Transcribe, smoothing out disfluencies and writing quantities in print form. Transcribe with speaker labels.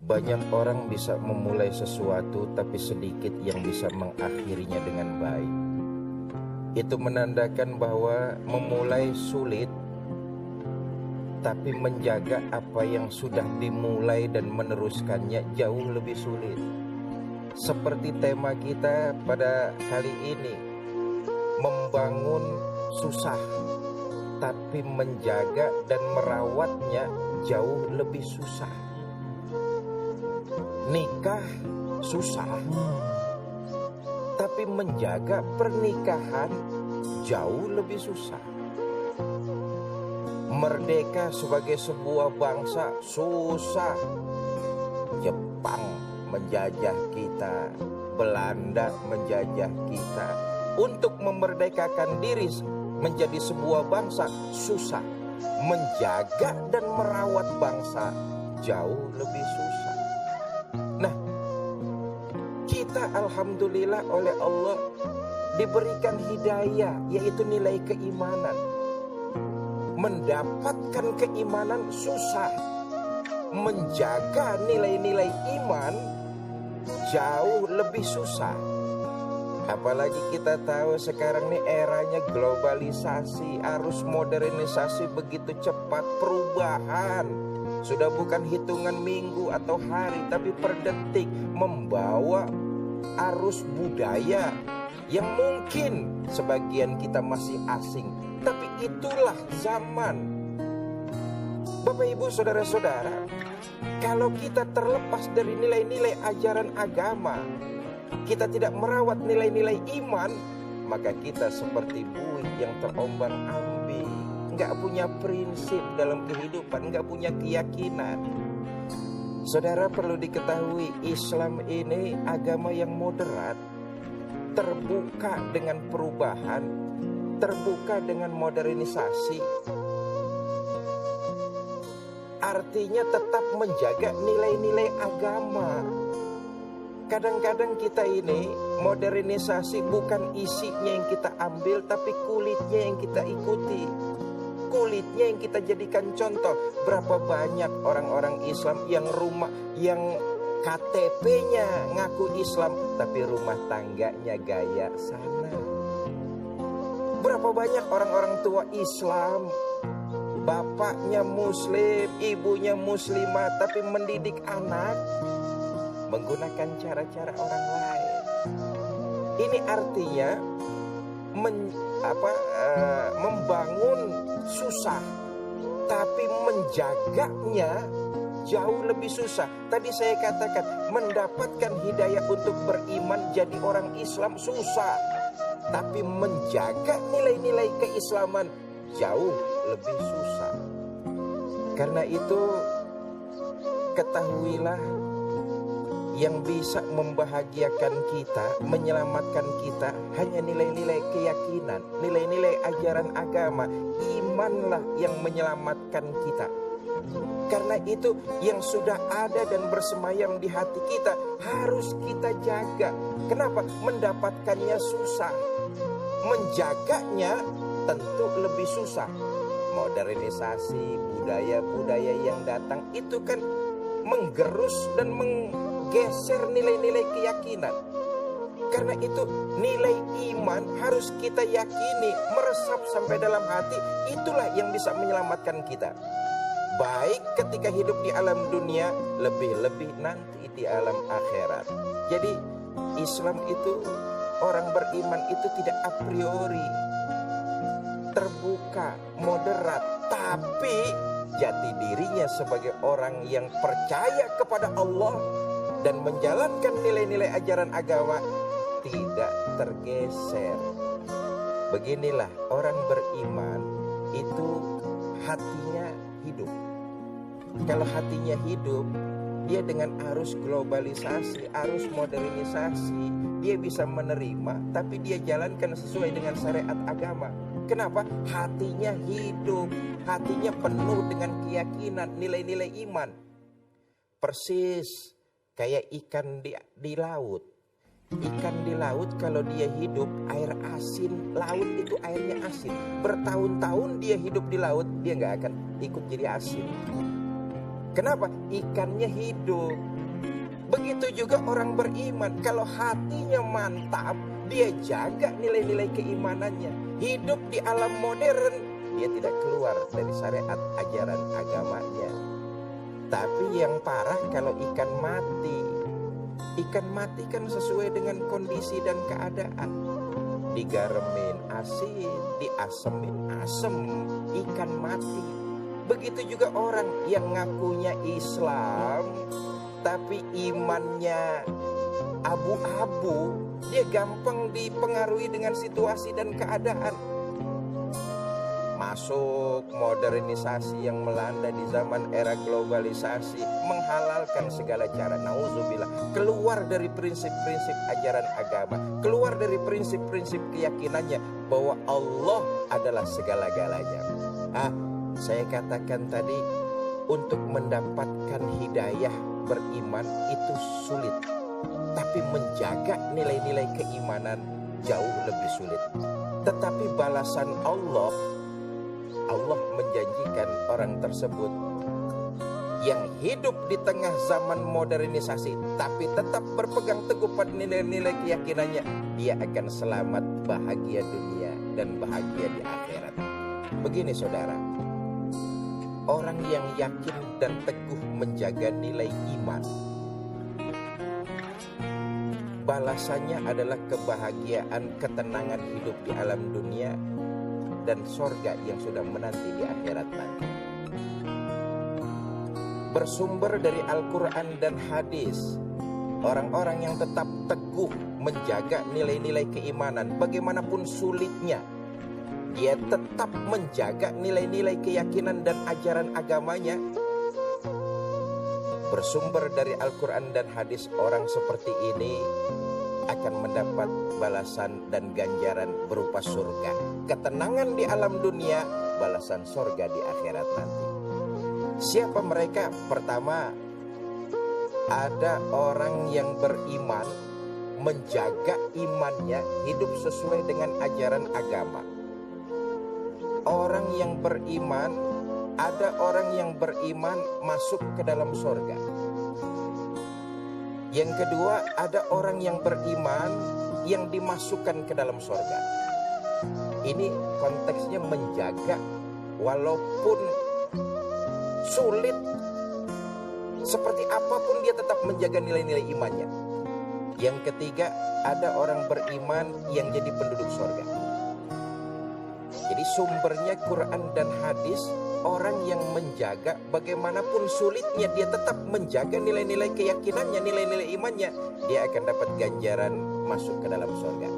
Speaker 1: Banyak orang bisa memulai sesuatu, tapi sedikit yang bisa mengakhirinya dengan baik. Itu menandakan bahwa memulai sulit, tapi menjaga apa yang sudah dimulai dan meneruskannya jauh lebih sulit. Seperti tema kita pada kali ini, membangun susah, tapi menjaga dan merawatnya jauh lebih susah. Nikah susah, tapi menjaga pernikahan jauh lebih susah. Merdeka sebagai sebuah bangsa susah. Jepang menjajah kita, Belanda menjajah kita. Untuk memerdekakan diri menjadi sebuah bangsa susah. Menjaga dan merawat bangsa jauh lebih susah. Nah, kita alhamdulillah oleh Allah diberikan hidayah, yaitu nilai keimanan. Mendapatkan keimanan susah. Menjaga nilai-nilai iman jauh lebih susah. Apalagi kita tahu sekarang ini eranya globalisasi, arus modernisasi begitu cepat, perubahan sudah bukan hitungan minggu atau hari, tapi per detik, membawa arus budaya yang mungkin sebagian kita masih asing, tapi itulah zaman. Bapak Ibu saudara-saudara, kalau kita terlepas dari nilai-nilai ajaran agama, kita tidak merawat nilai-nilai iman, maka kita seperti buih yang terombang-ambing, nggak punya prinsip dalam kehidupan, nggak punya keyakinan. Saudara, perlu diketahui, Islam ini agama yang moderat, terbuka dengan perubahan, terbuka dengan modernisasi. Artinya tetap menjaga nilai-nilai agama. Kadang-kadang kita ini modernisasi bukan isinya yang kita ambil, tapi kulitnya yang kita ikuti. Kulitnya yang kita jadikan contoh. Berapa banyak orang-orang Islam yang KTP-nya ngaku Islam, tapi rumah tangganya gaya sana. Berapa banyak orang-orang tua Islam, bapaknya muslim, ibunya muslimah, tapi mendidik anak menggunakan cara-cara orang lain. Ini artinya membangun susah, tapi menjaganya jauh lebih susah. Tadi saya katakan, mendapatkan hidayah untuk beriman jadi orang Islam susah, tapi menjaga nilai-nilai keislaman jauh lebih susah. Karena itu, ketahuilah, yang bisa membahagiakan kita, menyelamatkan kita, hanya nilai-nilai keyakinan, nilai-nilai ajaran agama. Imanlah yang menyelamatkan kita. Karena itu, yang sudah ada dan bersemayam di hati kita harus kita jaga. Kenapa? Mendapatkannya susah, menjaganya tentu lebih susah. Modernisasi, budaya-budaya yang datang itu kan menggerus dan menggeser nilai-nilai keyakinan. Karena itu nilai iman harus kita yakini, meresap sampai dalam hati. Itulah yang bisa menyelamatkan kita, baik ketika hidup di alam dunia, lebih-lebih nanti di alam akhirat. Jadi Islam itu, orang beriman itu tidak a priori terbuka, moderat, tapi jati dirinya sebagai orang yang percaya kepada Allah dan menjalankan nilai-nilai ajaran agama tidak tergeser. Beginilah orang beriman itu hatinya hidup. Kalau hatinya hidup, dia dengan arus globalisasi, arus modernisasi, dia bisa menerima, tapi dia jalankan sesuai dengan syariat agama. Kenapa? Hatinya hidup, hatinya penuh dengan keyakinan, nilai-nilai iman. Persis kayak ikan di laut. Ikan di laut kalau dia hidup, air asin, laut itu airnya asin. Bertahun-tahun dia hidup di laut, dia nggak akan ikut jadi asin. Kenapa? Ikannya hidup. Begitu juga orang beriman, kalau hatinya mantap, dia jaga nilai-nilai keimanannya. Hidup di alam modern, dia tidak keluar dari syariat ajaran agamanya. Tapi yang parah kalau ikan mati. Ikan mati kan sesuai dengan kondisi dan keadaan. Digaremin asin, diasemin asem, ikan mati. Begitu juga orang yang ngakunya Islam tapi imannya abu-abu, dia gampang dipengaruhi dengan situasi dan keadaan. Masuk modernisasi yang melanda di zaman era globalisasi, menghalalkan segala cara, nauzubillah, keluar dari prinsip-prinsip ajaran agama, keluar dari prinsip-prinsip keyakinannya bahwa Allah adalah segala-galanya. Saya katakan tadi, untuk mendapatkan hidayah beriman itu sulit, tapi menjaga nilai-nilai keimanan jauh lebih sulit. Tetapi balasan Allah menjanjikan orang tersebut yang hidup di tengah zaman modernisasi tapi tetap berpegang teguh pada nilai-nilai keyakinannya, dia akan selamat, bahagia dunia dan bahagia di akhirat. Begini saudara, orang yang yakin dan teguh menjaga nilai iman, balasannya adalah kebahagiaan, ketenangan hidup di alam dunia dan sorga yang sudah menanti di akhirat nanti. Bersumber dari Al-Quran dan hadis, orang-orang yang tetap teguh menjaga nilai-nilai keimanan, bagaimanapun sulitnya, dia tetap menjaga nilai-nilai keyakinan dan ajaran agamanya. Bersumber dari Al-Quran dan hadis, orang seperti ini akan mendapat balasan dan ganjaran berupa surga, ketenangan di alam dunia, balasan surga di akhirat nanti. Siapa mereka? Pertama, ada orang yang beriman, menjaga imannya, hidup sesuai dengan ajaran agama. Orang yang beriman, ada orang yang beriman masuk ke dalam surga. Yang kedua, ada orang yang beriman yang dimasukkan ke dalam surga. Ini konteksnya menjaga walaupun sulit seperti apapun, dia tetap menjaga nilai-nilai imannya. Yang ketiga, ada orang beriman yang jadi penduduk surga. Jadi sumbernya Quran dan hadis, orang yang menjaga bagaimanapun sulitnya, dia tetap menjaga nilai-nilai keyakinannya, nilai-nilai imannya, dia akan dapat ganjaran masuk ke dalam surga.